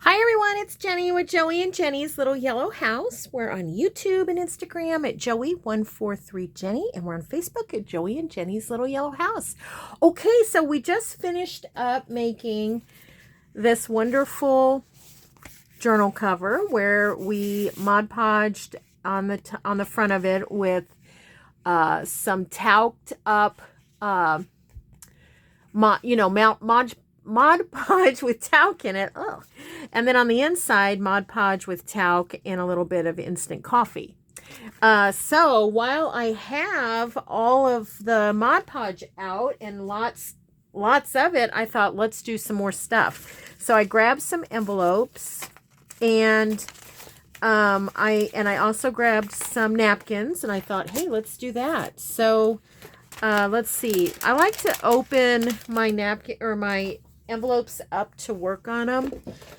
Hi everyone, it's Jenny with Joey and Jenny's Little Yellow House. We're on YouTube and Instagram at Joey143Jenny, and we're on Facebook at Joey and Jenny's Little Yellow House. Okay, so we just finished up making this wonderful journal cover where we Mod Podged on the front of it with some talked up Mod Podge with talc in it. Oh. And then on the inside, Mod Podge with talc and a little bit of instant coffee. So while I have all of the Mod Podge out and lots of it, I thought, let's do some more stuff. So I grabbed some envelopes and I also grabbed some napkins, and I thought, hey, let's do that. So let's see. I like to open my napkin or my envelopes up to work on them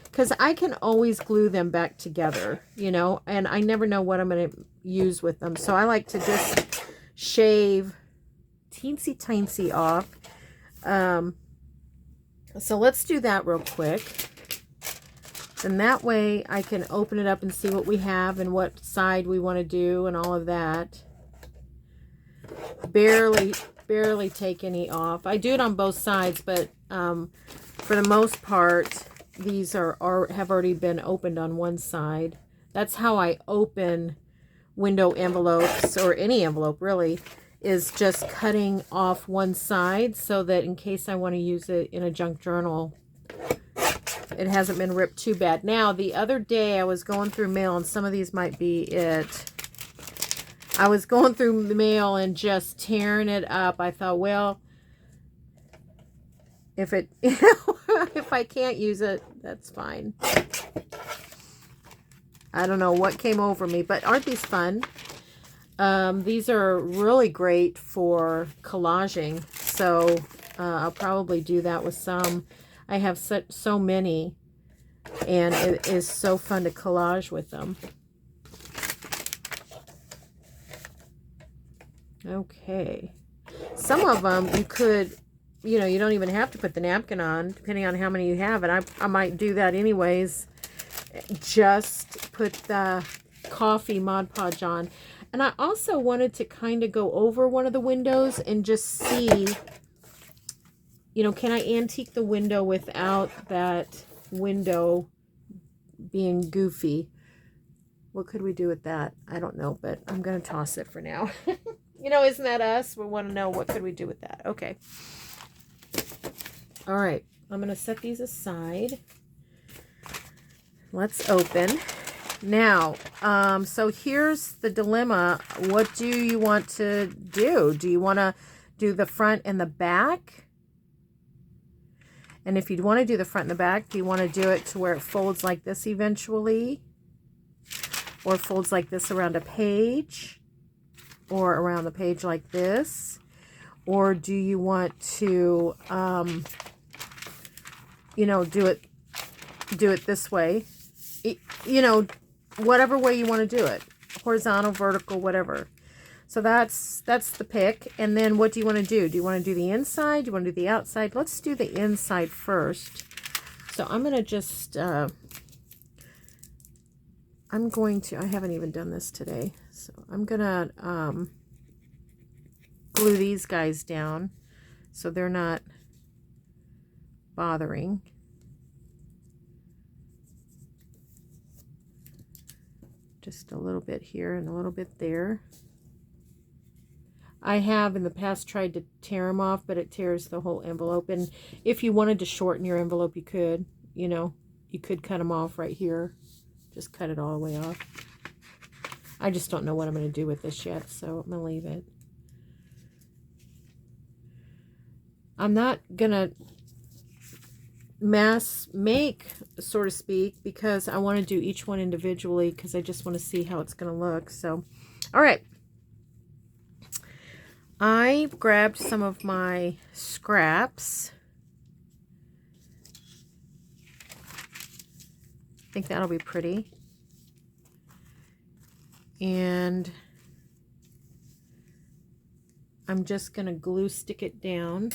because I can always glue them back together, and I never know what I'm going to use with them. So I like to just shave teensy off. So let's do that real quick. And that way I can open it up and see what we have and what side we want to do and all of that. Barely take any off. I do it on both sides, but for the most part, these have already been opened on one side. That's how I open window envelopes, or any envelope really, is just cutting off one side so that in case I want to use it in a junk journal, it hasn't been ripped too bad. Now, the other day I was going through mail, and some of these might be it. I was going through the mail and just tearing it up. I thought, well, if I can't use it, that's fine. I don't know what came over me, but aren't these fun? These are really great for collaging, so I'll probably do that with some. I have so many, and it is so fun to collage with them. Okay, some of them you could, you don't even have to put the napkin on, depending on how many you have, and I might do that anyways. Just put the coffee Mod Podge on. And I also wanted to kind of go over one of the windows and just see, can I antique the window without that window being goofy? What could we do with that? I don't know, but I'm going to toss it for now. Isn't that us? We want to know what could we do with that. Okay. All right. I'm going to set these aside. Let's open. Now, so here's the dilemma. What do you want to do? Do you want to do the front and the back? And if you'd want to do the front and the back, do you want to do it to where it folds like this eventually? Or folds like this around a page? Or around the page like this? Or do you want to, do it this way? Whatever way you want to do it. Horizontal, vertical, whatever. So that's the pick. And then what do you want to do? Do you want to do the inside? Do you want to do the outside? Let's do the inside first. So I'm going to just, I haven't even done this today. So I'm going to glue these guys down so they're not bothering. Just a little bit here and a little bit there. I have in the past tried to tear them off, but it tears the whole envelope. And if you wanted to shorten your envelope, you could, you could cut them off right here. Just cut it all the way off. I just don't know what I'm going to do with this yet, so I'm going to leave it. I'm not going to mass make, so to speak, because I want to do each one individually because I just want to see how it's going to look. So, all right. I grabbed some of my scraps. I think that'll be pretty. And I'm just going to glue stick it down.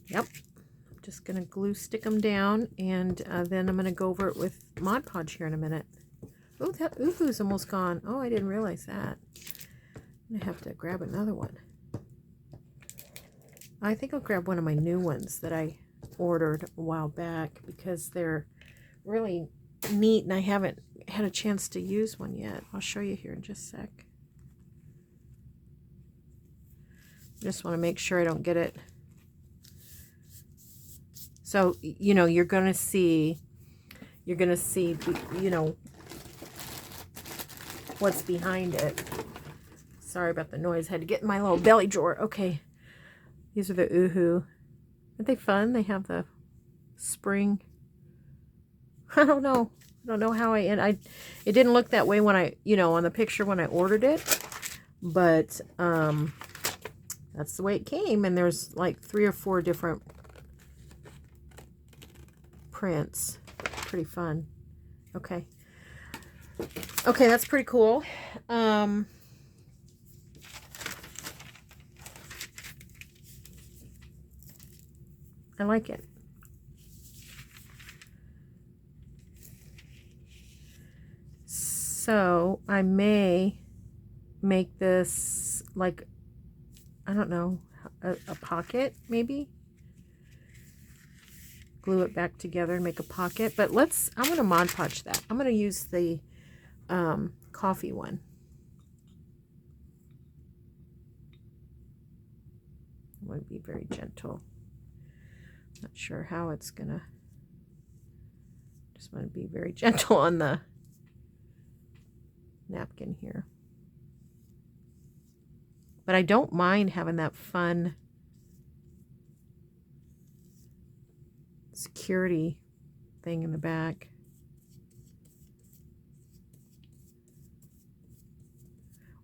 Yep. I'm just going to glue stick them down, and then I'm going to go over it with Mod Podge here in a minute. Oh, that oohoo's almost gone. Oh, I didn't realize that. I'm going to have to grab another one. I think I'll grab one of my new ones that I ordered a while back because they're really neat and I haven't had a chance to use one yet. I'll show you here in just a sec. Just want to make sure I don't get it. So, you know, you're going to see, you know, what's behind it. Sorry about the noise. I had to get in my little belly drawer. Okay. These are the oohoo. Aren't they fun? They have the spring. I don't know. I don't know how it didn't look that way when I, you know, on the picture when I ordered it. But that's the way it came. And there's like 3 or 4 different prints. Pretty fun. Okay. Okay, that's pretty cool. I like it. So I may make this like, I don't know, a pocket maybe. Glue it back together and make a pocket. But I'm going to Mod Podge that. I'm going to use the coffee one. I want to be very gentle. Not sure how it's going to. Just want to be very gentle on the napkin here. But I don't mind having that fun security thing in the back.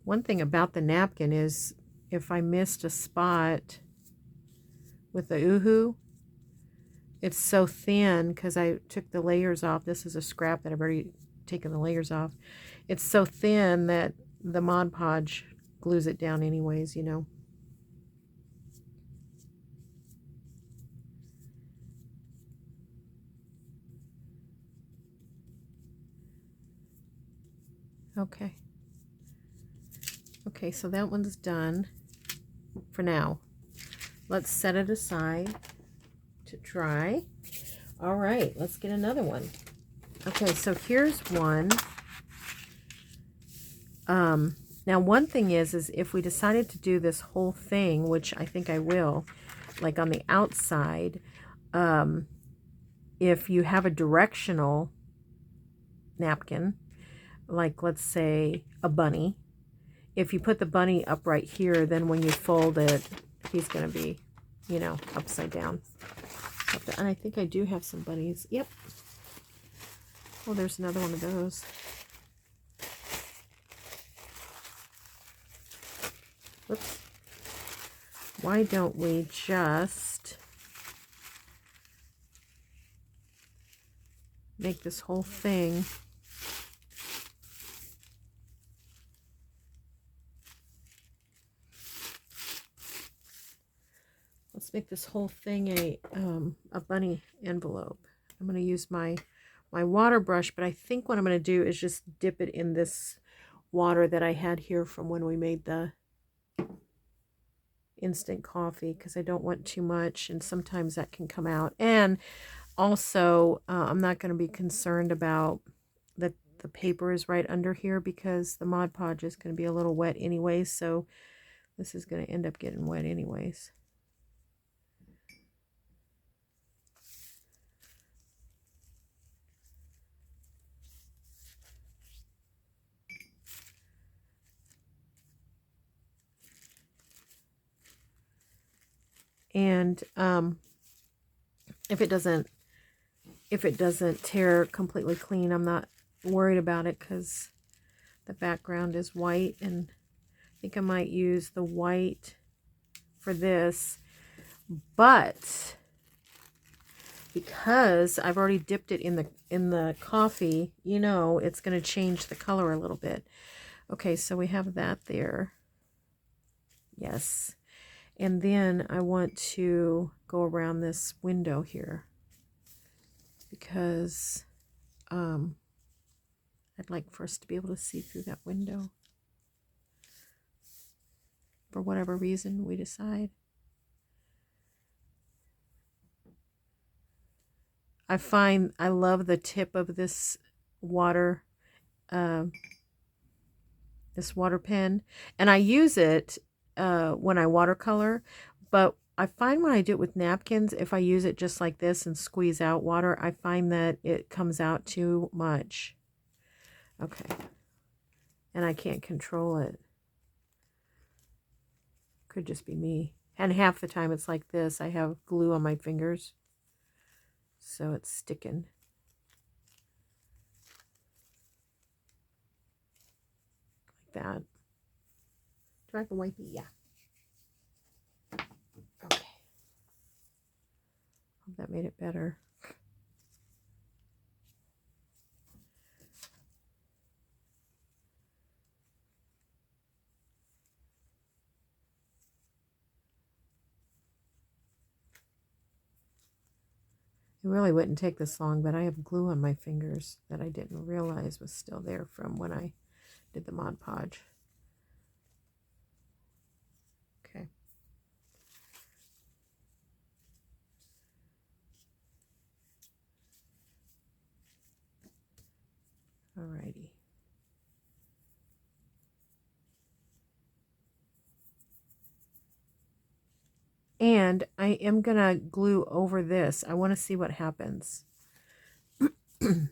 One thing about the napkin is if I missed a spot with the oohoo, it's so thin because I took the layers off. This is a scrap that I've already taken the layers off. It's so thin that the Mod Podge glues it down anyways, you know. Okay. Okay, so that one's done for now. Let's set it aside to dry. All right, let's get another one. Okay, so here's one. Now one thing is if we decided to do this whole thing, which I think I will, like on the outside, if you have a directional napkin, like let's say a bunny, if you put the bunny up right here, then when you fold it, he's going to be, you know, upside down. And I think I do have some bunnies. Yep. Oh, there's another one of those. Whoops. Why don't we just make this whole thing make this whole thing a bunny envelope. I'm going to use my water brush, but I think what I'm going to do is just dip it in this water that I had here from when we made the instant coffee, because I don't want too much, and sometimes that can come out. And also I'm not going to be concerned about that the paper is right under here, because the Mod Podge is going to be a little wet anyways, so this is going to end up getting wet anyways. And if it doesn't tear completely clean, I'm not worried about it because the background is white, and I think I might use the white for this, but because I've already dipped it in the coffee, you know, it's going to change the color a little bit. Okay, so we have that there. Yes. And then I want to go around this window here because I'd like for us to be able to see through that window. For whatever reason we decide. I find I love the tip of this water pen, and I use it when I watercolor, but I find when I do it with napkins, if I use it just like this and squeeze out water, I find that it comes out too much. Okay. And I can't control it. Could just be me. And half the time it's like this. I have glue on my fingers, so it's sticking. Like that. Do I have a wipey? Yeah. Okay. Hope that made it better. It really wouldn't take this long, but I have glue on my fingers that I didn't realize was still there from when I did the Mod Podge. Okay. Alrighty. And I am going to glue over this. I want to see what happens. Brother.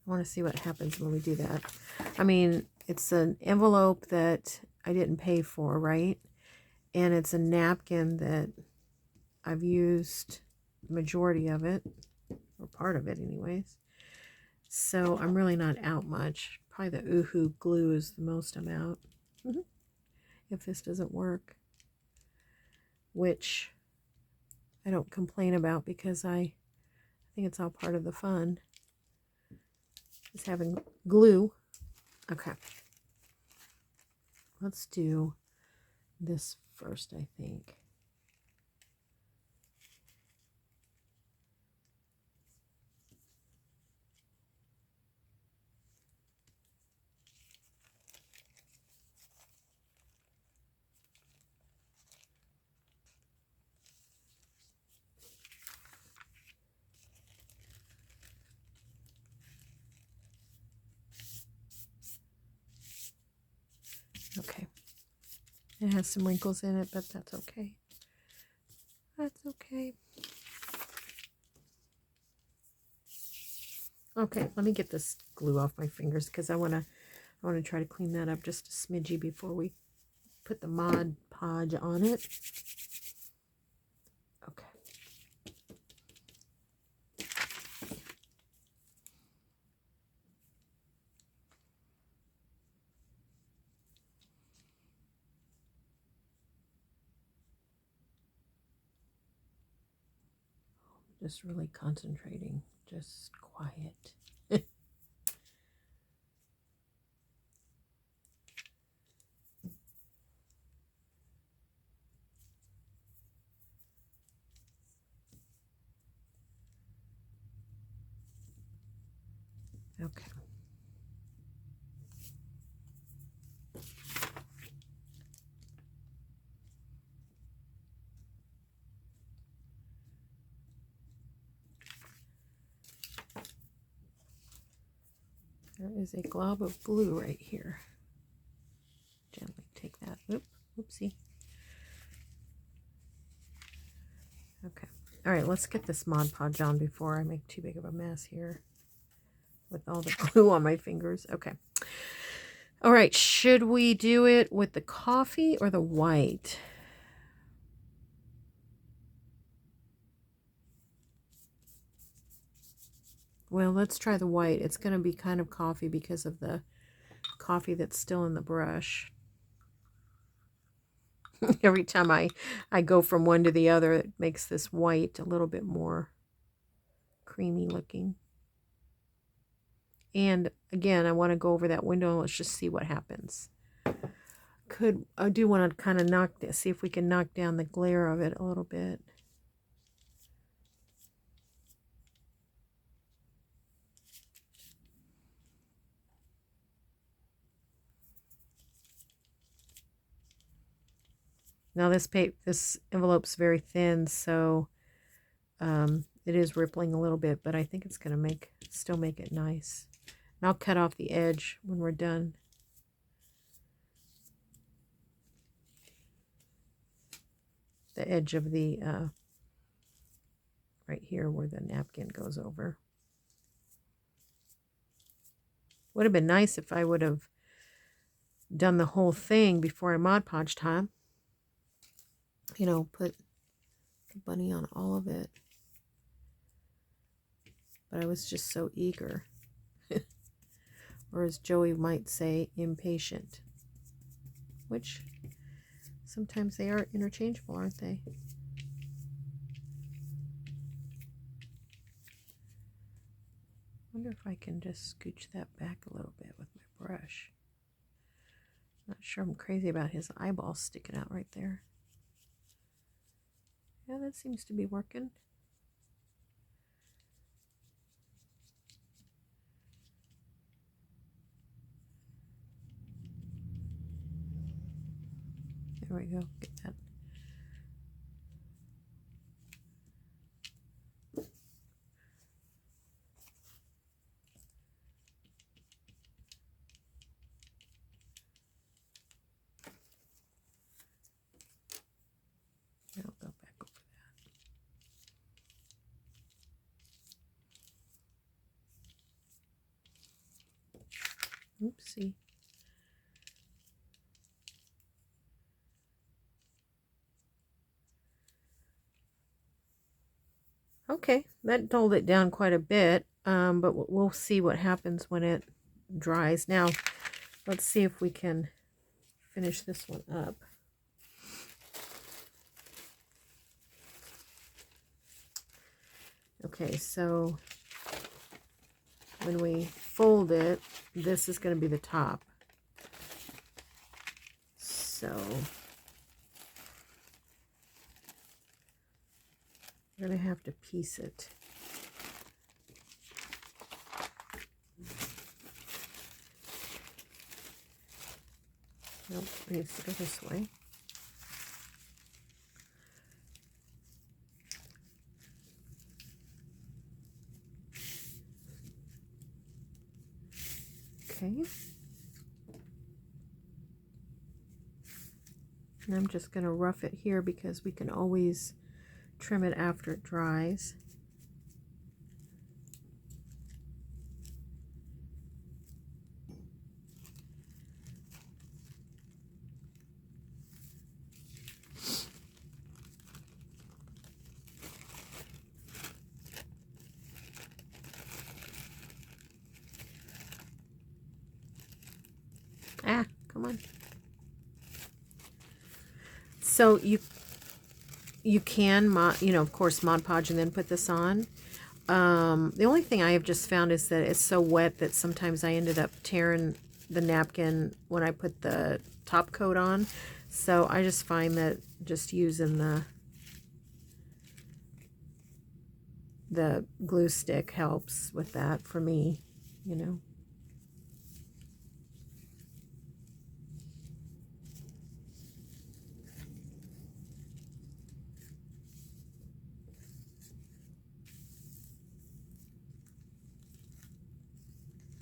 I want to see what happens when we do that. I mean, it's an envelope that I didn't pay for, right? And it's a napkin that I've used the majority of it, or part of it anyways. So I'm really not out much. Probably the Oohoo glue is the most I'm out. If this doesn't work. Which I don't complain about because I think it's all part of the fun. Is having glue. Okay. Let's do this first, I think. Okay. It has some wrinkles in it, but that's okay. That's okay. Okay, let me get this glue off my fingers because I want to try to clean that up just a smidgy before we put the Mod Podge on it. Okay. Just really concentrating, just quiet. Okay. There is a glob of glue right here. Gently take that. Oopsie. Okay. All right, let's get this Mod Podge on before I make too big of a mess here with all the glue on my fingers. Okay. All right, should we do it with the coffee or the white? Well, let's try the white. It's going to be kind of coffee because of the coffee that's still in the brush. Every time I go from one to the other, it makes this white a little bit more creamy looking. And again, I want to go over that window and let's just see what happens. I do want to kind of see if we can knock down the glare of it a little bit. Now this envelope's very thin, so it is rippling a little bit, but I think it's going to still make it nice. And I'll cut off the edge when we're done. The edge of the right here where the napkin goes over. Would have been nice if I would have done the whole thing before I Mod Podge time. You know, put the bunny on all of it. But I was just so eager. Or as Joey might say, impatient. Which sometimes they are interchangeable, aren't they? Wonder if I can just scooch that back a little bit with my brush. Not sure I'm crazy about his eyeball sticking out right there. Yeah, that seems to be working. There we go. Get that. I'll go back over that. Oopsie. Okay, that dulled it down quite a bit, but we'll see what happens when it dries. Now, let's see if we can finish this one up. Okay, so when we fold it, this is going to be the top. So we're going to have to piece it. Nope, it needs to go this way. Okay. And I'm just going to rough it here because we can always trim it after it dries. Ah, come on. So you can, of course, Mod Podge and then put this on. The only thing I have just found is that it's so wet that sometimes I ended up tearing the napkin when I put the top coat on. So I just find that just using the glue stick helps with that for me, you know.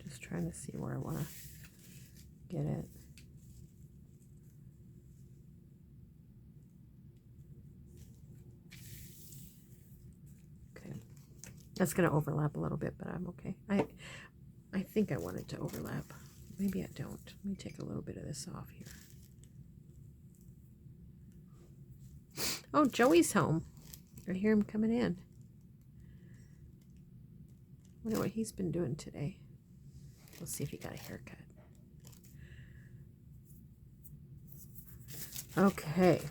Just trying to see where I want to get it. Okay. That's going to overlap a little bit, but I'm okay. I think I want it to overlap. Maybe I don't. Let me take a little bit of this off here. Oh, Joey's home. I hear him coming in. Wonder what he's been doing today. We'll see if he got a haircut. Okay.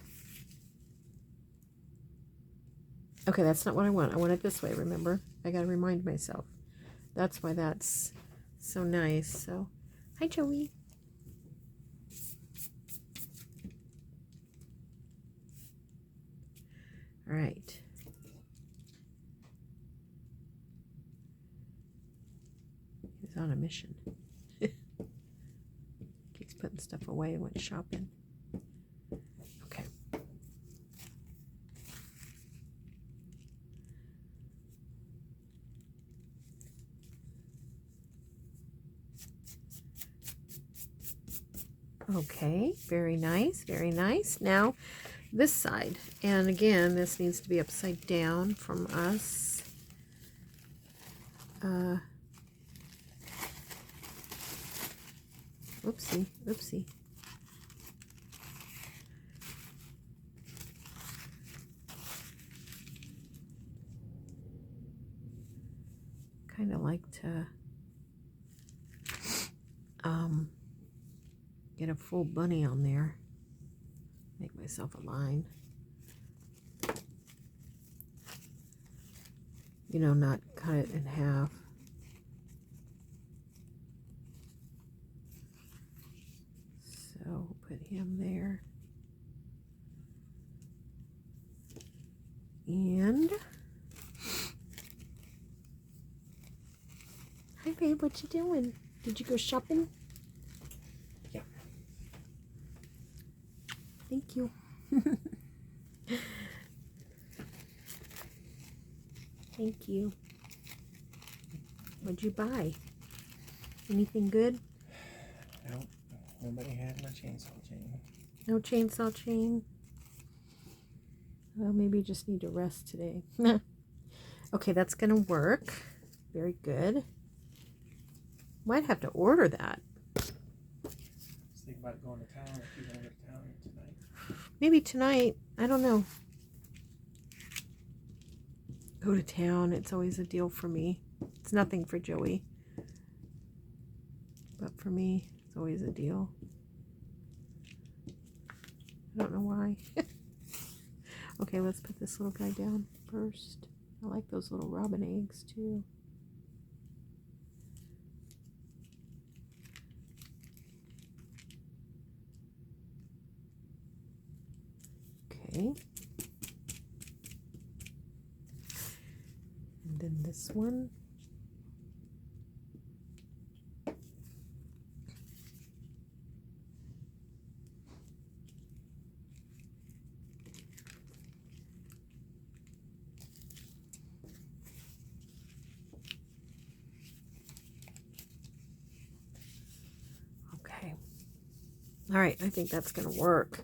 Okay, that's not what I want. I want it this way, remember? I gotta remind myself. That's why that's So nice. So, hi, Joey. All right. He's on a mission. Keeps putting stuff away and went shopping. Okay. Okay, very nice, very nice. Now, this side. And again, this needs to be upside down from us. Oopsie, oopsie. Kind of like to get a full bunny on there. Make myself a line. You know, not cut it in half. So put him there. And hi babe, what you doing? Did you go shopping? Yeah. Thank you. Thank you. What'd you buy? Anything good? Nope. Nobody had my chainsaw chain. No chainsaw chain? Well, maybe you just need to rest today. Okay, that's going to work. Very good. Might have to order that. Just think about going to town if you're going to go to town tonight. Maybe tonight. I don't know. Go to town. It's always a deal for me. It's nothing for Joey. But for me, it's always a deal. I don't know why. Okay, let's put this little guy down first. I like those little robin eggs too. Okay. And then this one. Okay. All right, I think that's going to work.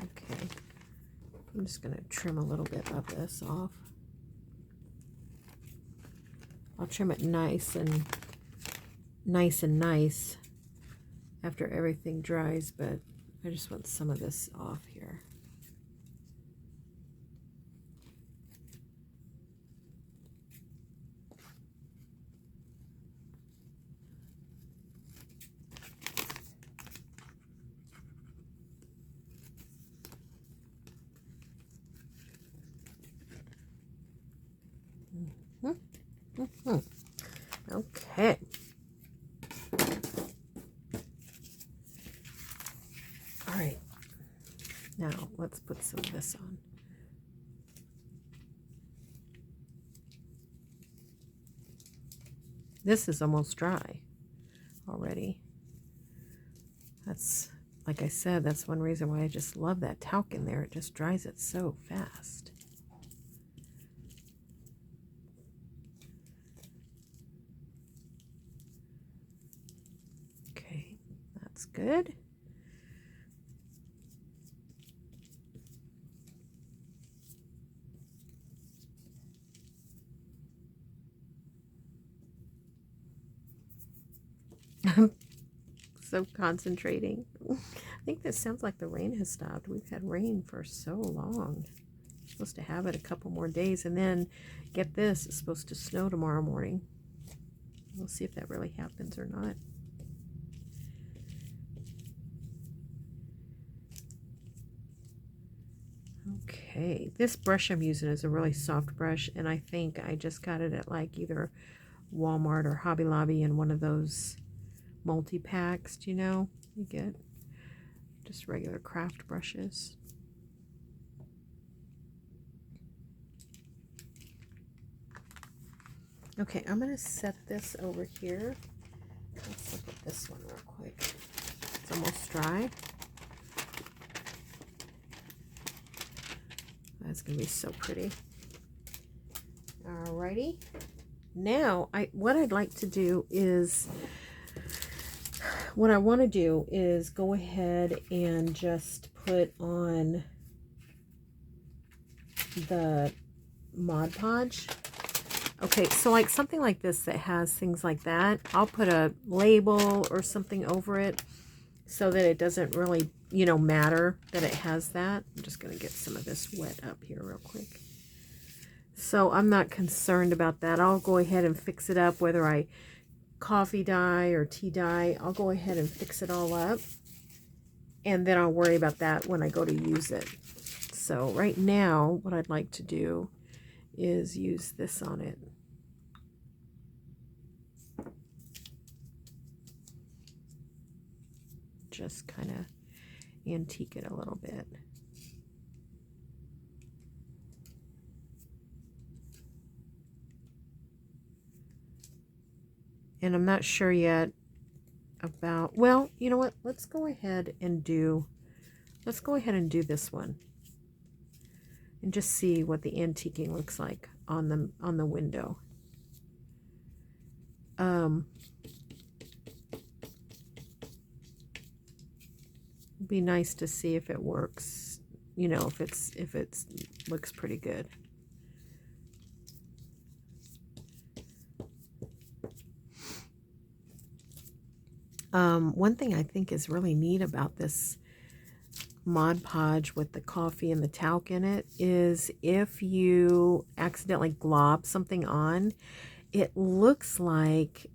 Okay. I'm just going to trim a little bit of this off. I'll trim it nice after everything dries, but I just want some of this off here. Okay. All right. Now let's put some of this on. This is almost dry already. That's, like I said, that's one reason why I just love that talc in there. It just dries it so fast. Okay, that's good. So concentrating. I think this sounds like the rain has stopped. We've had rain for so long. We're supposed to have it a couple more days, and then get this, it's supposed to snow tomorrow morning. We'll see if that really happens or not. Okay, this brush I'm using is a really soft brush, and I think I just got it at like either Walmart or Hobby Lobby in one of those multi-packs, do you know? You get just regular craft brushes. Okay, I'm going to set this over here. Let's look at this one real quick. It's almost dry. That's going to be so pretty. Alrighty. Now, what I'd like to do is, what I want to do is go ahead and just put on the Mod Podge. Okay, so like something like this that has things like that, I'll put a label or something over it so that it doesn't really, you know, matter that it has that. I'm just going to get some of this wet up here real quick. So I'm not concerned about that. I'll go ahead and fix it up, whether I coffee dye or tea dye. I'll go ahead and fix it all up, and then I'll worry about that when I go to use it. So right now, what I'd like to do is use this on it. Just kind of antique it a little bit. And I'm not sure yet about, well, you know what? Let's go ahead and do this one and just see what the antiquing looks like on the window. It'd be nice to see if it works, you know, if it's looks pretty good. One thing I think is really neat about this Mod Podge with the coffee and the talc in it is if you accidentally glob something on, it looks like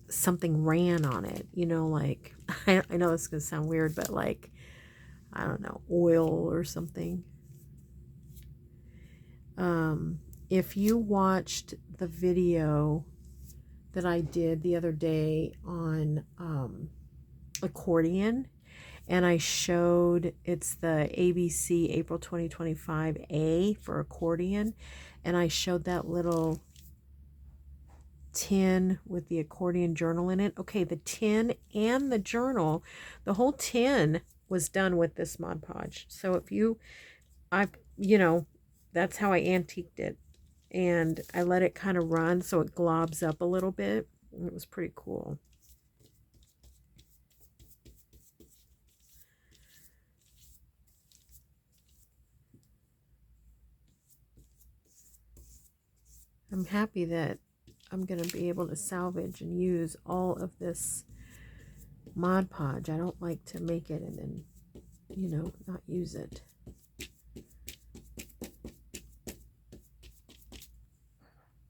something ran on it, you know, like, I know this is going to sound weird, but like, I don't know, oil or something. If you watched the video that I did the other day on accordion, and I showed, it's the ABC April 2025 A for accordion, and I showed that little tin with the accordion journal in it. Okay, the tin and the journal, the whole tin was done with this Mod Podge. So if you, you know, that's how I antiqued it. And I let it kind of run so it globs up a little bit. It was pretty cool. I'm happy that I'm going to be able to salvage and use all of this Mod Podge. I don't like to make it and then, you know, not use it.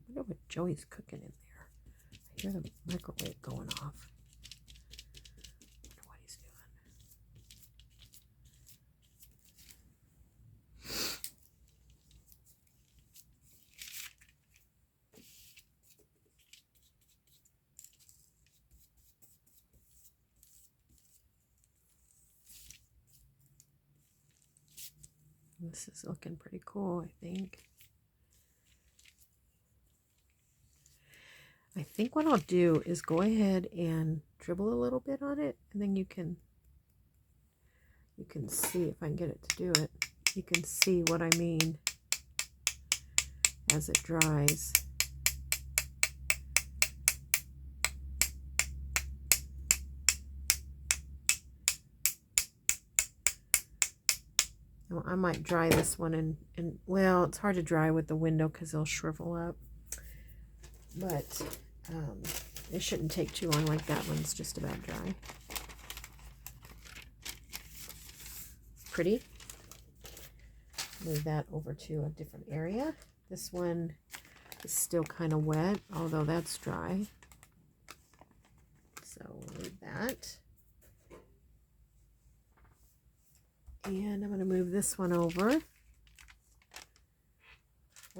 I wonder what Joey's cooking in there. I hear the microwave going off. I wonder what he's doing. This is looking pretty cool, I think. I think what I'll do is go ahead and dribble a little bit on it, and then you can see, if I can get it to do it, you can see what I mean as it dries. I might dry this one and well, it's hard to dry with the window because they'll shrivel up. But it shouldn't take too long. Like that one's just about dry. Pretty. Move that over to a different area. This one is still kind of wet, although that's dry. So we'll leave that. And I'm going to move this one over.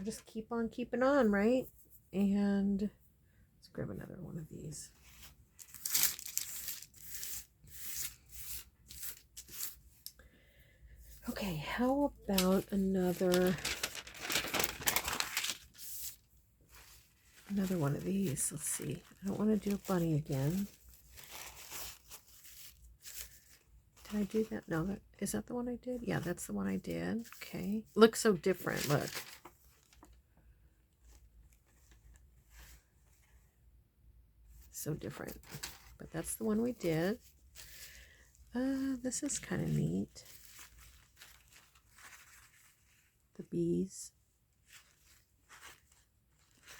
we'll just keep on keeping on, right? And let's grab another one of these. Okay, how about another one of these? Let's see. I don't want to do a bunny again. Did I do that? No, is that the one I did? Yeah, that's the one I did. Okay. Looks so different. Look. So different. But that's the one we did. This is kind of neat. The bees.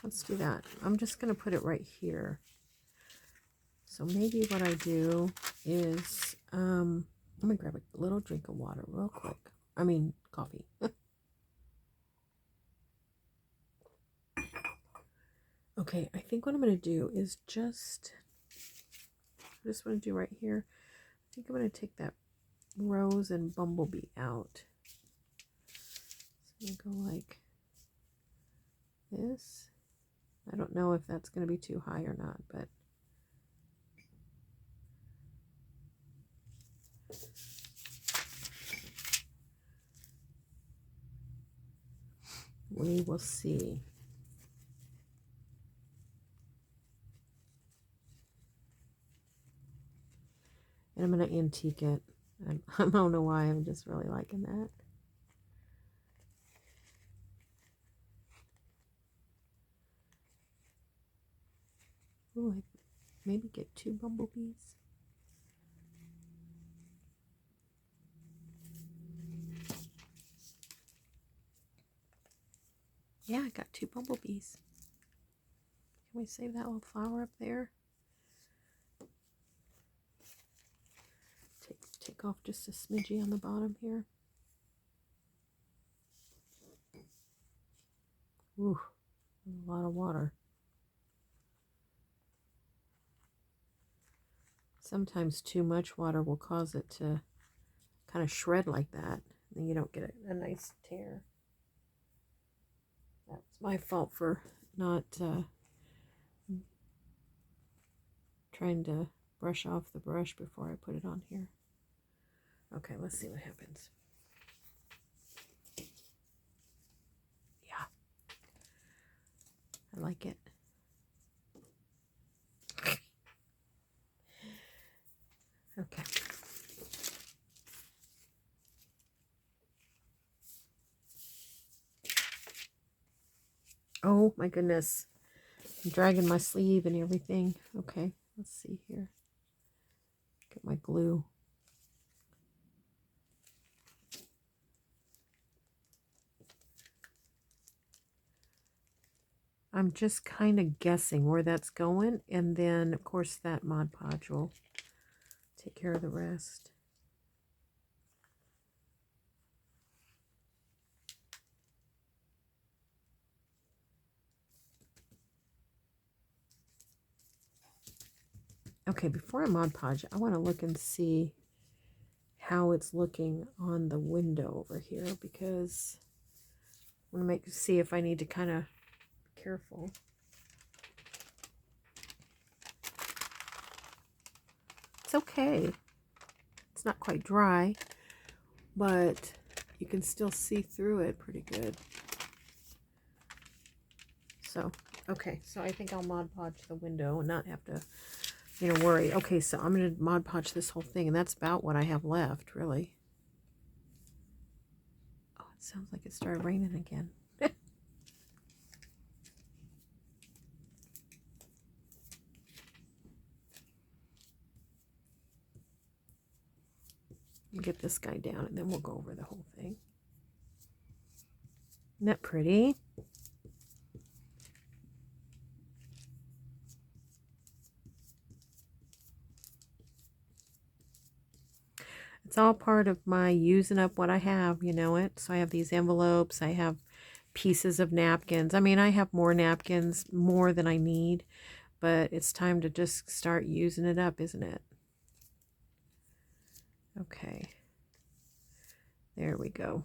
Let's do that. I'm just going to put it right here. So maybe what I do is, I'm going to grab a little drink of water real quick. I mean, coffee. Okay, I think what I'm going to do is just want to do right here. I think I'm going to take that rose and bumblebee out. So I'm going to go like this. I don't know if that's going to be too high or not, but we will see. And I'm going to antique it. I don't know why, I'm just really liking that. Ooh, I maybe get 2 bumblebees. Yeah, I got 2 bumblebees. Can we save that little flower up there? Take off just a smidgy on the bottom here. Ooh, a lot of water. Sometimes too much water will cause it to kind of shred like that, and you don't get a nice tear. That's my fault for not trying to brush off the brush before I put it on here. Okay, let's see what happens. Yeah, I like it. Okay. Oh my goodness. I'm dragging my sleeve and everything. Okay, let's see here. Get my glue. I'm just kind of guessing where that's going, and then of course that Mod Podge will take care of the rest. Okay, before I Mod Podge, I want to look and see how it's looking on the window over here, because I want to see if I need to kind of be careful. It's okay. It's not quite dry, but you can still see through it pretty good. So, okay, so I think I'll Mod Podge the window and not have to, worry. Okay, so I'm going to Mod Podge this whole thing, and that's about what I have left, really. Oh, it sounds like it started raining again. Get this guy down, and then we'll go over the whole thing. Isn't that pretty? It's all part of my using up what I have, So I have these envelopes. I have pieces of napkins. I mean, I have more napkins, more than I need. But it's time to just start using it up, isn't it? Okay. There we go.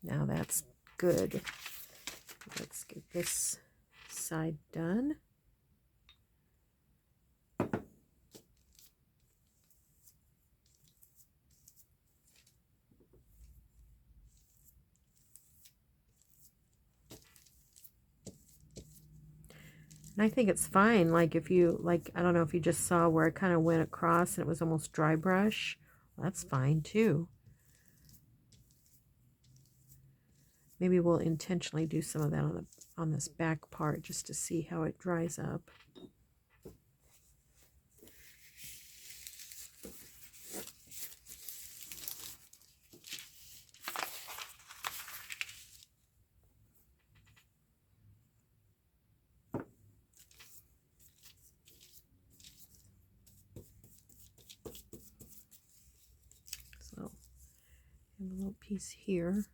Now that's good. Let's get this side done. And I think it's fine, like if you, like, I don't know if you just saw where I kind of went across and it was almost dry brush. That's fine too. Maybe we'll intentionally do some of that on this back part just to see how it dries up. So, have a little piece here.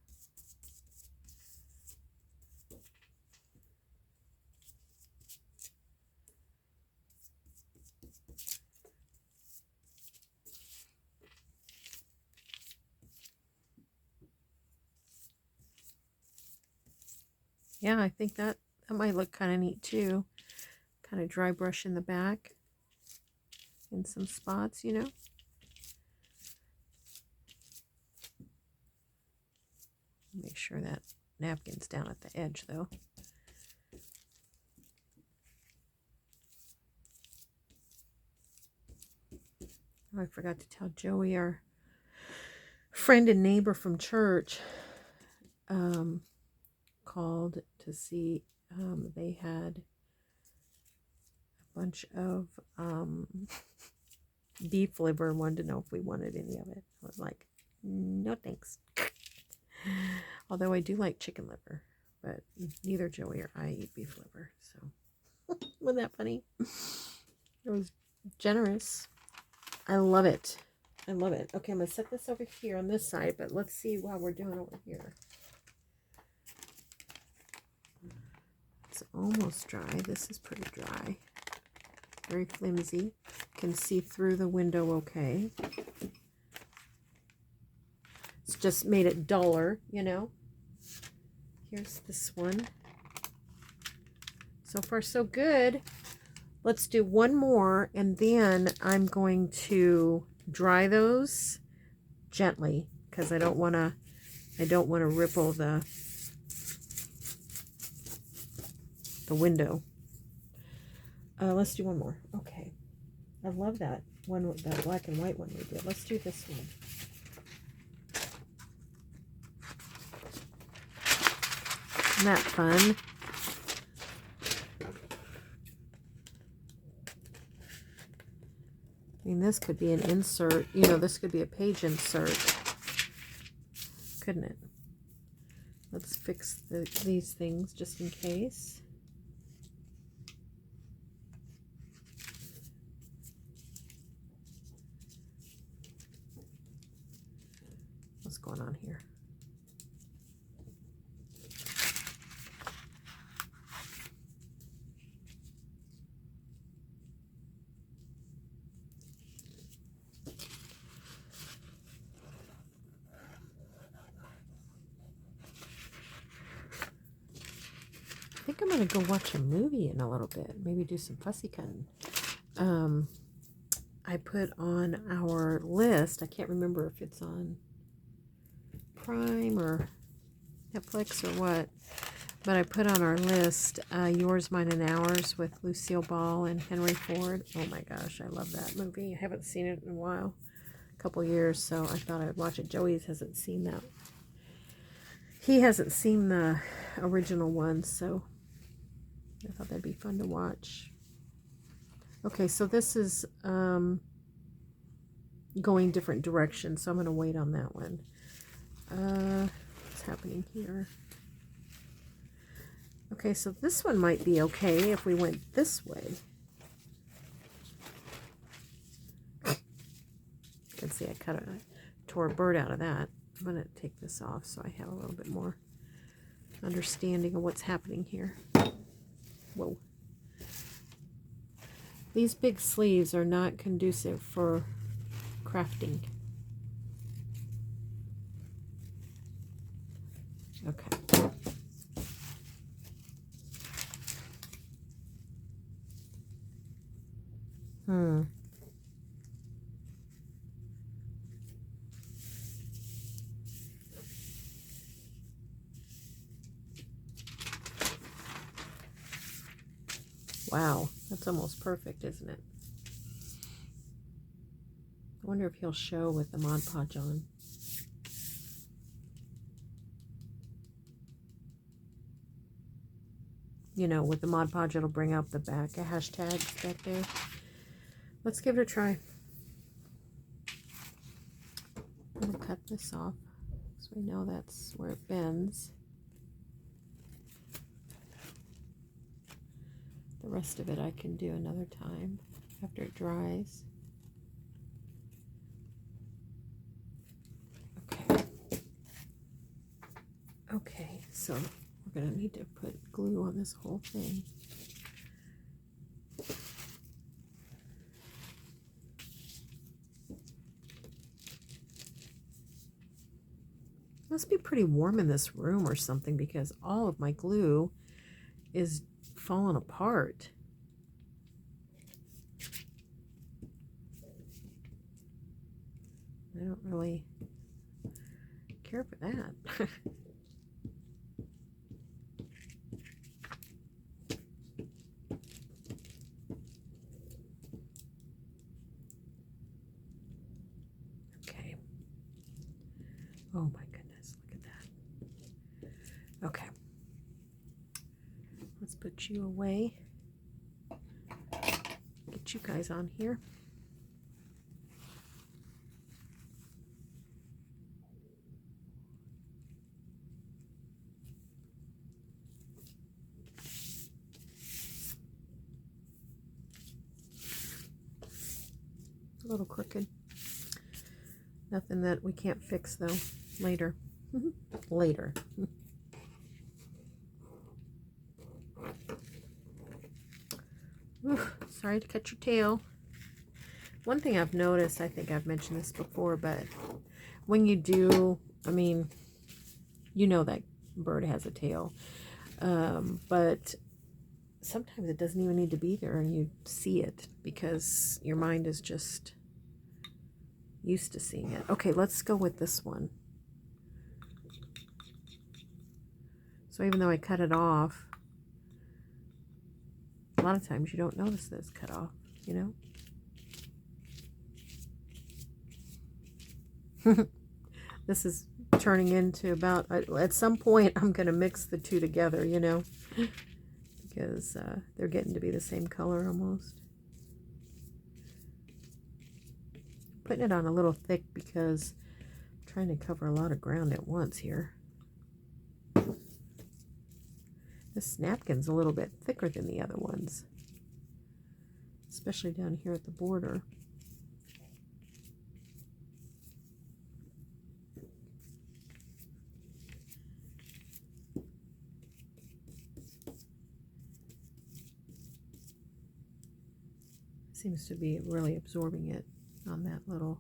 Yeah, I think that might look kind of neat too. Kind of dry brush in the back in some spots, you know. Make sure that napkin's down at the edge though. Oh, I forgot to tell Joey, our friend and neighbor from church, called to see, they had a bunch of beef liver and wanted to know if we wanted any of it. I was like, no thanks. Although I do like chicken liver, but neither Joey or I eat beef liver, so wasn't that funny? It was generous. I love it. I love it. Okay, I'm gonna set this over here on this side, but let's see how we're doing over here. It's almost dry. This is pretty dry. Very flimsy. Can see through the window okay. It's just made it duller, you know. Here's this one. So far so good. Let's do one more and then I'm going to dry those gently because I don't want to ripple the window. Let's do one more. Okay. I love that one, that black and white one we did. Let's do this one. Isn't that fun? I mean, this could be an insert. You know, this could be a page insert. Couldn't it? Let's fix these things just in case. What's going on here? I think I'm going to go watch a movie in a little bit. Maybe do some fussy cutting. I put on our list. I can't remember if it's on Prime or Netflix or what. But I put on our list Yours, Mine, and Ours with Lucille Ball and Henry Ford. Oh my gosh, I love that movie. I haven't seen it in a while. A couple years, so I thought I'd watch it. Joey hasn't seen that. He hasn't seen the original one, so I thought that'd be fun to watch. Okay, so this is going different directions, so I'm going to wait on that one. What's happening here? Okay, so this one might be okay if we went this way. You can see I tore a bird out of that. I'm going to take this off so I have a little bit more understanding of what's happening here. Whoa. These big sleeves are not conducive for crafting. Okay. Wow, that's almost perfect, isn't it? I wonder if he'll show with the Mod Podge on. You know, with the Mod Podge, it'll bring up the back hashtags back there. Let's give it a try. I'm going to cut this off so we know that's where it bends. The rest of it I can do another time after it dries. Okay. Okay, so we're going to need to put glue on this whole thing. Must be pretty warm in this room or something because all of my glue is falling apart. I don't really care for that. Okay. Oh my goodness, look at that. Okay. Let's put you away. Get you guys on here. A little crooked. Nothing that we can't fix though. Later. Later. Oof, sorry to cut your tail. One thing I've noticed, I think I've mentioned this before, but when you do, I mean, you know that bird has a tail, but sometimes it doesn't even need to be there and you see it because your mind is just used to seeing it. Okay, let's go with this one. So even though I cut it off, a lot of times you don't notice that it's cut off, you know? This is turning into about, at some point I'm going to mix the two together, you know, because they're getting to be the same color almost. Putting it on a little thick because I'm trying to cover a lot of ground at once here. This napkin's a little bit thicker than the other ones, especially down here at the border. Seems to be really absorbing it on that little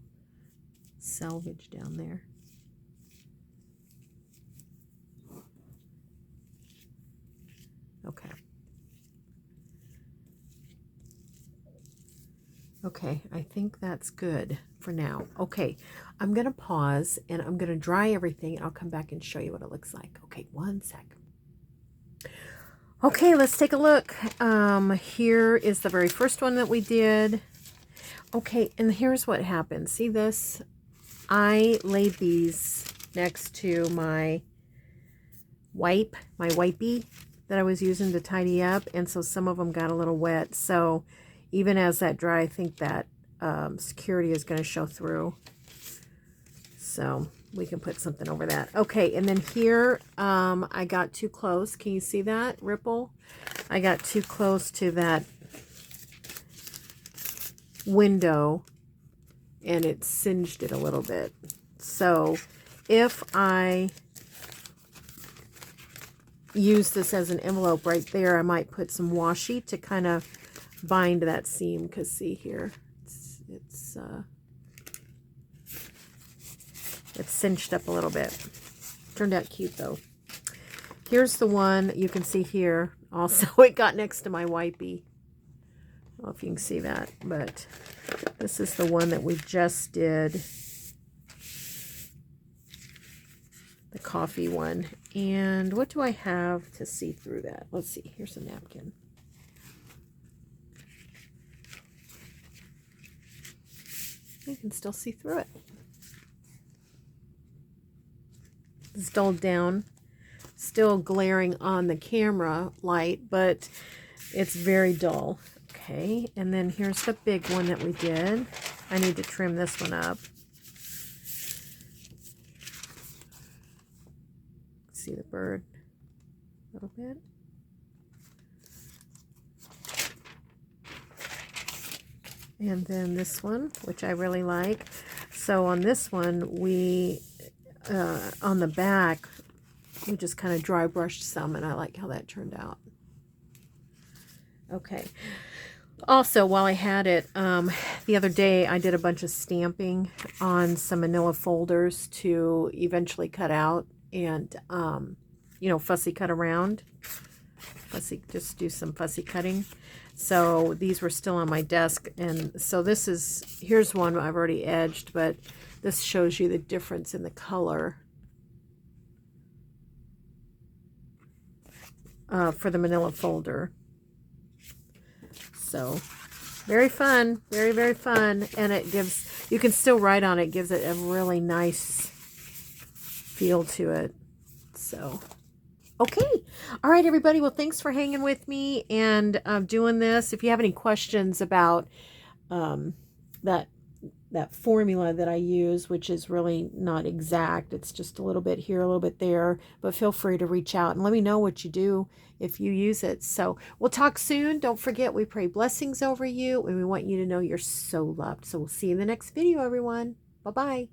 selvage down there. Okay. Okay, I think that's good for now. Okay, I'm going to pause and I'm going to dry everything and I'll come back and show you what it looks like. Okay, one sec. Okay, let's take a look. Here is the very first one that we did. Okay, and here's what happened. See this? I laid these next to my wipey that I was using to tidy up, and so some of them got a little wet. So even as that dry, I think that security is going to show through. So we can put something over that. Okay, and then here I got too close. Can you see that ripple? I got too close to that window and it singed it a little bit. So if I use this as an envelope right there, I might put some washi to kind of bind that seam, because see here, it's cinched up a little bit. Turned out cute though. Here's the one that you can see here. Also, it got next to my wipey. I don't know if you can see that, but this is the one that we just did. The coffee one. And what do I have to see through that? Let's see. Here's a napkin. You can still see through it. It's dulled down. Still glaring on the camera light, but it's very dull. Okay, and then here's the big one that we did. I need to trim this one up. See the bird a little bit. And then this one, which I really like. So on this one, we, on the back, we just kind of dry brushed some, and I like how that turned out. Okay. Also, while I had it, the other day I did a bunch of stamping on some manila folders to eventually cut out and, you know, fussy cut around. Just do some fussy cutting. So these were still on my desk, and so this is, here's one I've already edged, but this shows you the difference in the color for the manila folder. So very fun, very, very fun, and it gives, you can still write on it, gives it a really nice feel to it. So okay. All right, everybody. Well, thanks for hanging with me and doing this. If you have any questions about that formula that I use, which is really not exact, it's just a little bit here, a little bit there, but feel free to reach out and let me know what you do if you use it. So we'll talk soon. Don't forget, we pray blessings over you, and we want you to know you're so loved. So we'll see you in the next video, everyone. Bye-bye.